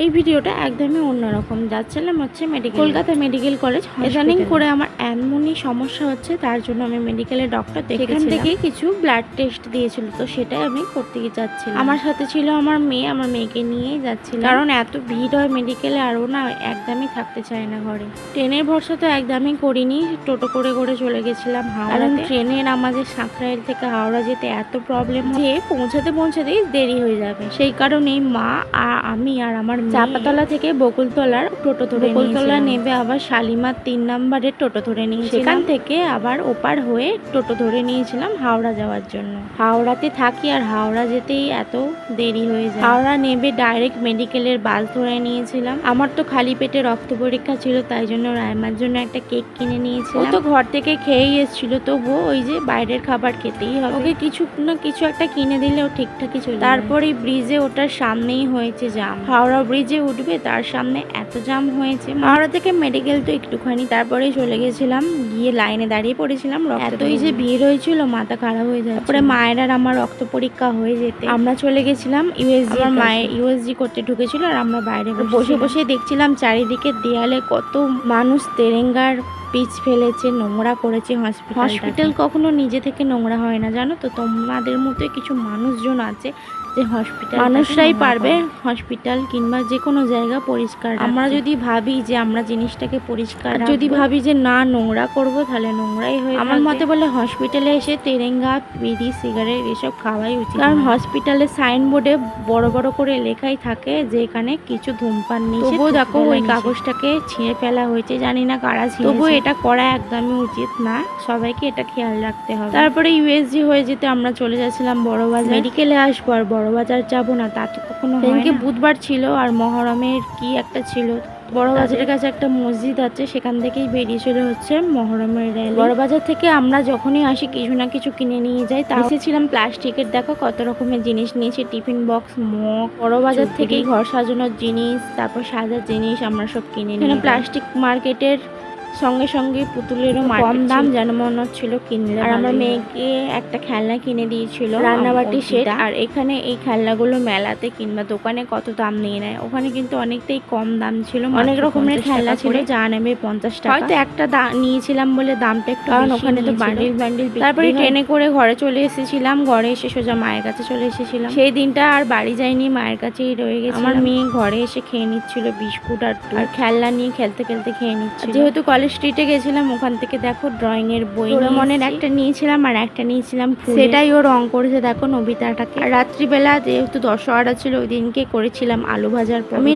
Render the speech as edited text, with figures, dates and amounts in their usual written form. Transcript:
এই ভিডিওটা একদমই অন্যরকম। যাচ্ছিলাম হচ্ছে কলকাতা মেডিকেল কলেজ। ইদানিং করে আমার এমনই সমস্যা হচ্ছে, তার জন্য আমি মেডিকেলের ডক্টর এখান থেকে কিছু ব্লাড টেস্ট দিয়েছিল, তো সেটাই আমি করতে যাচ্ছিলাম। আমার সাথে ছিল আমার মেয়ে, আমার মেয়েকে নিয়েই যাচ্ছিলাম, কারণ এত ভিড় হয় মেডিকেলে, আরও না একদমই থাকতে চায় না ঘরে। ট্রেনের ভরসা তো একদমই করিনি, টোটো করে করে চলে গেছিলাম হাওড়া। ট্রেনের আমাদের সাঁকরাইল থেকে হাওড়া যেতে এত প্রবলেম যে পৌঁছাতেই দেরি হয়ে যাবে। সেই কারণেই মা আর আমি আর আমার চাপাতলা থেকে বকুলতলার টোটো ধরে, বকুলতলা নেবে আবার শালিমার 3 নম্বরের টোটো ধরে নিয়ে, সেখান থেকে আবার ওপার হয়ে টোটো ধরে নিয়েছিলাম হাওড়া যাওয়ার জন্য। হাওড়াতে থাকি আর হাওড়া যেতেই এত দেরি হয়ে যায়। হাওড়া নেবে ডাইরেক্ট মেডিকেলের বাস ধরে নিয়েছিলাম। আমার তো খালি পেটে রক্ত পরীক্ষা ছিল, তাই জন্য রায়মার জন্য একটা কেক কিনে নিয়েছিলাম। ও তো ঘর থেকে খেয়েই এসেছিল, তবুও ওই যে বাইরের খাবার খেতেই হবে, ওকে কিছু না কিছু একটা কিনে দিলে ও ঠিকঠাকই চলে। তারপরে ব্রিজে ওটার সামনেই হয়েছে জাম। হাওড়া ব্রিজে উঠবে, তার সামনে এত জাম হয়েছে। হাওড়া থেকে মেডিকেল তো একটুখানি, তারপরে চলে গেছিলাম, গিয়ে লাইনে দাঁড়িয়ে পড়েছিলাম। এতই যে ভিড় হয়েছিল মাথা খারাপ হয়ে যায়। তারপরে মায়ের আর আমার রক্ত পরীক্ষা হয়ে যেতে আমরা চলে গেছিলাম ইউএসজি। আমার মায়ের ইউএসজি করতে ঢুকেছিল আর আমরা বাইরে বসে বসে দেখছিলাম চারিদিকে দেয়ালে কত মানুষ তেরেঙ্গার পিচ ফেলেছে, নোংরা করেছে। হসপিটাল কখনো নিজে থেকে নোংরা হয় না, জানো তো। তোমাদের মতোই কিছু মানুষজন আছে যে হসপিটাল, মানুষরাই পারবে হসপিটাল কিংবা যে কোনো জায়গা পরিষ্কার। আমরা যদি ভাবি যে আমরা জিনিসটাকে পরিষ্কার, যদি ভাবি যে না নোংরা করব, তাহলে নোংরাই হয়ে আমার মতে বলে হসপিটালে এসে তেরেঙ্গা, বিড়ি, সিগারেট এসব খাওয়াই উচিত। কারণ হসপিটালের সাইনবোর্ডে বড় বড় করে লেখাই থাকে যে এখানে কিছু ধূমপান নেই। তবুও দেখো ওই কাগজটাকে ছিঁড়ে ফেলা হয়েছে, জানি না কারা ছিঁড়েছে। তবুও এটা করা একদমই উচিত না, সবাইকে এটা খেয়াল রাখতে হবে। তারপরে ইউএসজি হয়ে যেতে আমরা চলে যাচ্ছিলাম বড়বাজার। মেডিকেলে আসবো আর বড়বাজার যাবো না, তা তো কখনো হয় না। বুধবার ছিল আর মহরমের কি একটা ছিল। বড়বাজারের কাছে একটা মসজিদ আছে, সেখান থেকেই বেরিয়ে চলে হচ্ছে মহরমের র্যালি। বড়বাজার থেকে আমরা যখনই আসি কিছু না কিছু কিনে নিয়ে যাই। তা এসেছিলাম প্লাস্টিকের, দেখো কত রকমের জিনিস নিয়েছি, টিফিন বক্স, মগ। বড়বাজার থেকেই ঘর সাজানোর জিনিস, তারপর সাজার জিনিস আমরা সব কিনে নিই। প্লাস্টিক মার্কেটের সঙ্গে সঙ্গে পুতুলেরও কম দাম, যেন মনে হচ্ছিল কিনলে। আর আমার মেয়েকে একটা খেলনা কিনে দিয়েছিল, রান্নাবাটি সেট। আর এখানে এই খেলনাগুলো মেলাতে কিংবা দোকানে কত দাম নিয়ে নেয়, ওখানে কিন্তু অনেকটাই কম দাম ছিল। অনেক রকমের খেলনা ছিল, যা নেবে 50 টাকা। হয়তো একটা নিয়েছিলাম বলে দামটা একটু, কারণ ওখানে তো বান্ডিল বান্ডিল। তারপরে ট্রেনে করে ঘরে চলে এসেছিলাম, ঘরে এসে সোজা মায়ের কাছে চলে এসেছিলাম। সেই দিনটা আর বাড়ি যাইনি, মায়ের কাছেই রয়ে গেছে। আমার মেয়ে ঘরে এসে খেয়ে নিচ্ছিল বিস্কুট আর খেলনা নিয়ে খেলতে খেলতে খেয়ে নিচ্ছিল। যেহেতু কলেজ স্ট্রিটে গেছিলাম, ওখান থেকে দেখো ড্রয়িং এর বই মনের একটা নিয়েছিলাম আর একটা নিয়েছিলাম, সেটাই ও রং করেছে দেখো নবিতাটাকে। রাত্রিবেলা যেহেতু দশহরা ছিল, ওই দিনকে করেছিলাম আলু ভাজার। আমি